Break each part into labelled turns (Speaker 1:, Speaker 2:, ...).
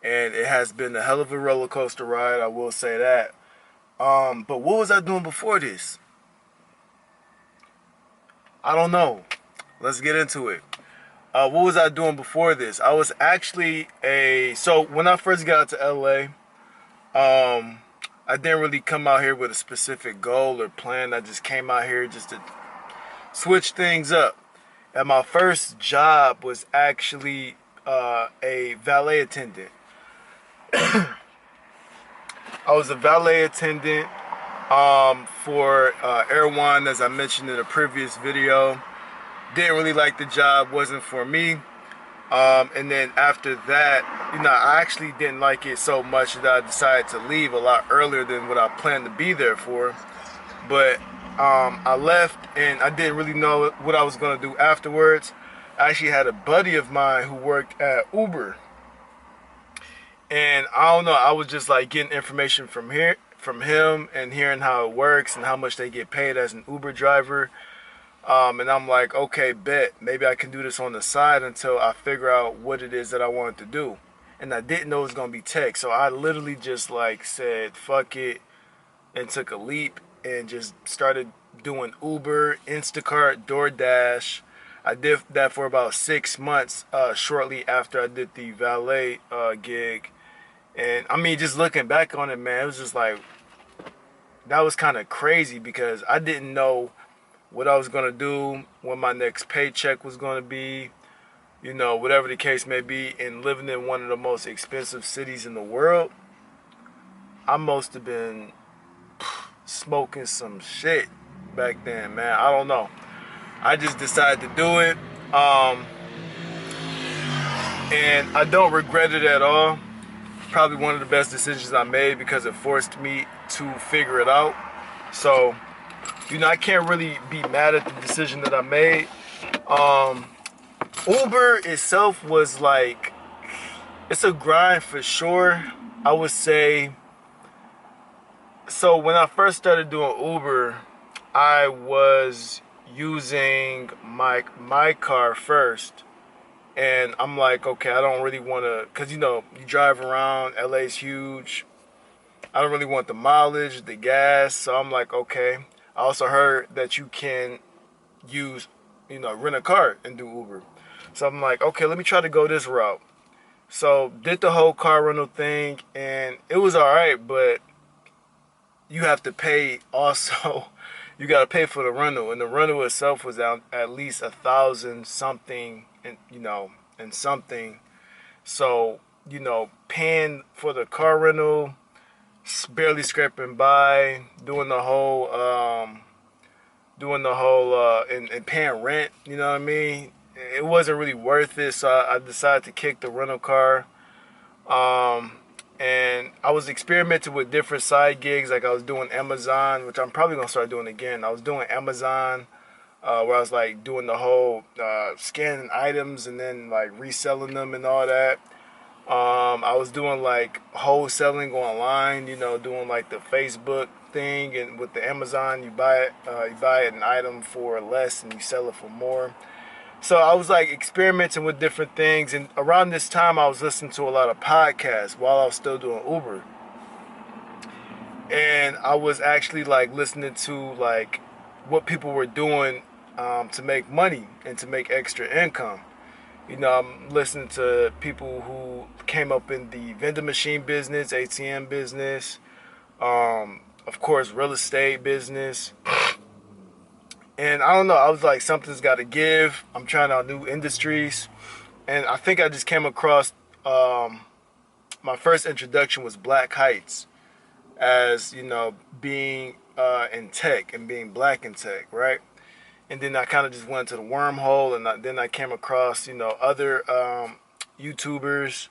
Speaker 1: and it has been a hell of a roller coaster ride. I will say that. But what was I doing before this? I don't know. Let's get into it. What was I doing before this? I was actually so when I first got to LA, I didn't really come out here with a specific goal or plan. I just came out here just to switch things up. And my first job was actually a valet attendant. I was a valet attendant for Air One, as I mentioned in a previous video. Didn't really like the job, wasn't for me. And then after that, I actually didn't like it so much that I decided to leave a lot earlier than what I planned to be there for. But I left, and I didn't really know what I was going to do afterwards. I actually had a buddy of mine who worked at Uber. And I don't know, I was just like getting information from him and hearing how it works and how much they get paid as an Uber driver. And I'm like, okay, bet. Maybe I can do this on the side until I figure out what it is that I wanted to do. And I didn't know it was going to be tech. So I literally just like said, fuck it, and took a leap and just started doing Uber, Instacart, DoorDash. I did that for about 6 months shortly after I did the valet gig. And I mean, just looking back on it, man, it was just like, that was kind of crazy because I didn't know what I was going to do, when my next paycheck was going to be, whatever the case may be. And living in one of the most expensive cities in the world, I must have been smoking some shit back then, man. I don't know. I just decided to do it. And I don't regret it at all. Probably one of the best decisions I made because it forced me to figure it out. So, I can't really be mad at the decision that I made. Uber itself was like, it's a grind for sure. I would say, so when I first started doing Uber, I was using my car first. And I'm like, okay, I don't really want to, because, you drive around, LA's huge. I don't really want the mileage, the gas. So I'm like, okay. I also heard that you can use, rent a car and do Uber. So I'm like, okay, let me try to go this route. So did the whole car rental thing, and it was all right, but you have to pay also. You got to pay for the rental, and the rental itself was at least 1,000 something, and something. So, paying for the car rental, barely scraping by, doing the whole, and paying rent. You know what I mean? It wasn't really worth it, so I decided to kick the rental car. And I was experimenting with different side gigs, like I was doing Amazon, which I'm probably gonna start doing again. I was doing Amazon, where I was like doing the whole scanning items and then like reselling them and all that. I was doing like wholesaling online, doing like the Facebook thing, and with the Amazon, you buy an item for less and you sell it for more. So I was like experimenting with different things, and around this time I was listening to a lot of podcasts while I was still doing Uber. And I was actually like listening to like what people were doing to make money and to make extra income. I'm listening to people who came up in the vending machine business, ATM business, of course, real estate business. And I don't know, I was like, something's got to give. I'm trying out new industries. And I think I just came across, my first introduction was Black Heights as, being in tech and being black in tech, right? And then I kind of just went to the wormhole, and then I came across, other YouTubers.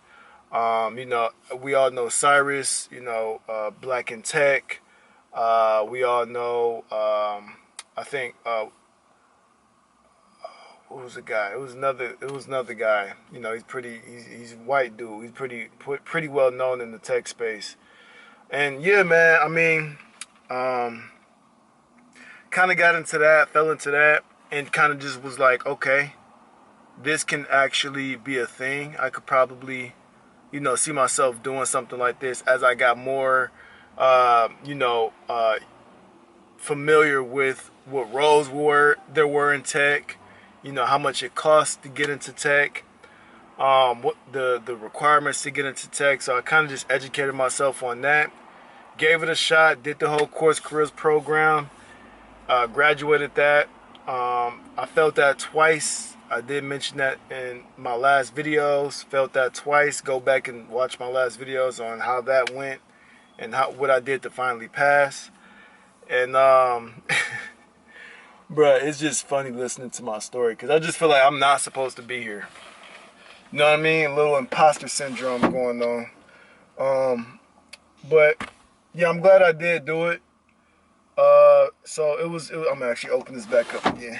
Speaker 1: We all know Cyrus, Black in Tech. We all know, I think, what was the guy? It was another guy. He's a white dude. He's pretty well known in the tech space. And yeah, man, I mean, kind of got into that, fell into that, and kind of just was like, okay, this can actually be a thing. I could probably, you know, see myself doing something like this as I got more, you know, familiar with what roles there were in tech, you know, how much it costs to get into tech, what the requirements to get into tech. So I kind of just educated myself on that, gave it a shot, did the whole Course Careers program, graduated that. I felt that twice. I did mention that in my last videos. Felt that twice. Go back and watch my last videos on how that went and what I did to finally pass. And bruh, it's just funny listening to my story because I just feel like I'm not supposed to be here. You know what I mean? A little imposter syndrome going on. But yeah, I'm glad I did do it. So I'm gonna actually open this back up again.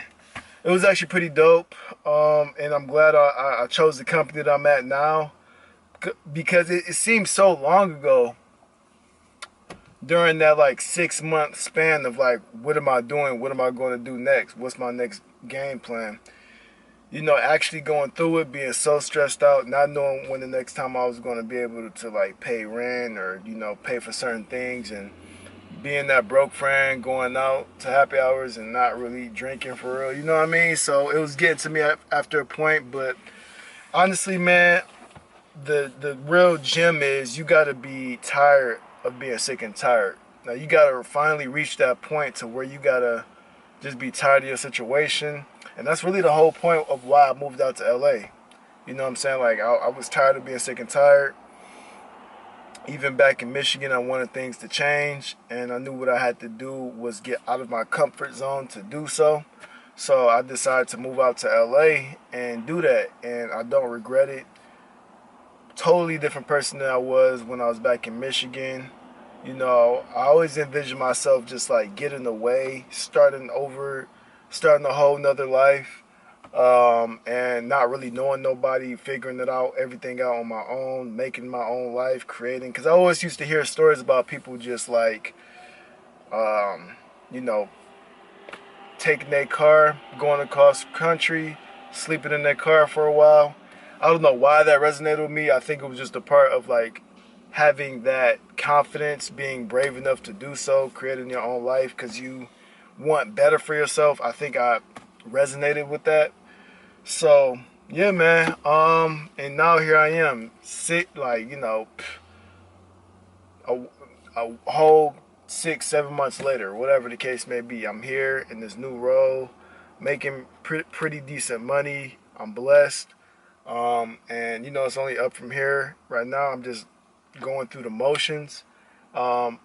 Speaker 1: It was actually pretty dope. And I'm glad I chose the company that I'm at now because it seems so long ago during that like 6-month span of like, what am I doing? What am I going to do next? What's my next game plan? You know, actually going through it, being so stressed out, not knowing when the next time I was going to be able to like pay rent or, you know, pay for certain things, and being that broke friend, going out to happy hours and not really drinking for real, you know what I mean? So it was getting to me after a point. But honestly, man, the real gem is you got to be tired of being sick and tired. Now you got to finally reach that point to where you got to just be tired of your situation. And that's really the whole point of why I moved out to LA. You know what I'm saying? Like, I was tired of being sick and tired. Even back in Michigan, I wanted things to change, and I knew what I had to do was get out of my comfort zone to do so. So I decided to move out to LA and do that, and I don't regret it. Totally different person than I was when I was back in Michigan. You know, I always envisioned myself just like getting away, starting over, starting a whole nother life, and not really knowing nobody, figuring it out, everything out on my own, making my own life, creating. Because I always used to hear stories about people just like, you know, taking their car, going across country, sleeping in their car for a while. I don't know why that resonated with me. I think it was just a part of like having that confidence, being brave enough to do so, creating your own life because you want better for yourself. I think I resonated with that. So yeah, man. And now here I am, like, you know, a whole 6-7 months later, whatever the case may be. I'm here in this new role, making pretty decent money. I'm blessed. And you know, it's only up from here. Right now, I'm just going through the motions. I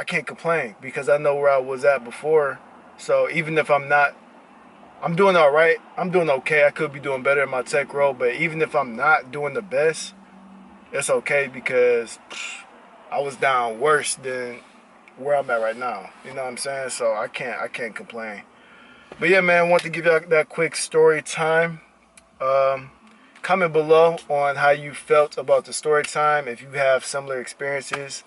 Speaker 1: can't complain because I know where I was at before. So even if I'm doing all right. I'm doing okay. I could be doing better in my tech role, but even if I'm not doing the best, it's okay because I was down worse than where I'm at right now. You know what I'm saying? So I can't complain. But yeah, man, I want to give you that quick story time. Comment below on how you felt about the story time. If you have similar experiences.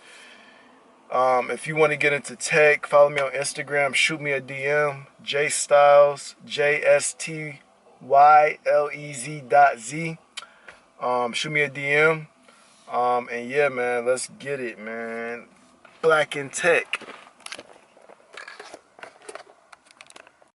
Speaker 1: If you want to get into tech, follow me on Instagram. Shoot me a DM. JStyles, JSTYLEZ.Z. Shoot me a DM. And yeah, man, let's get it, man. Black in tech.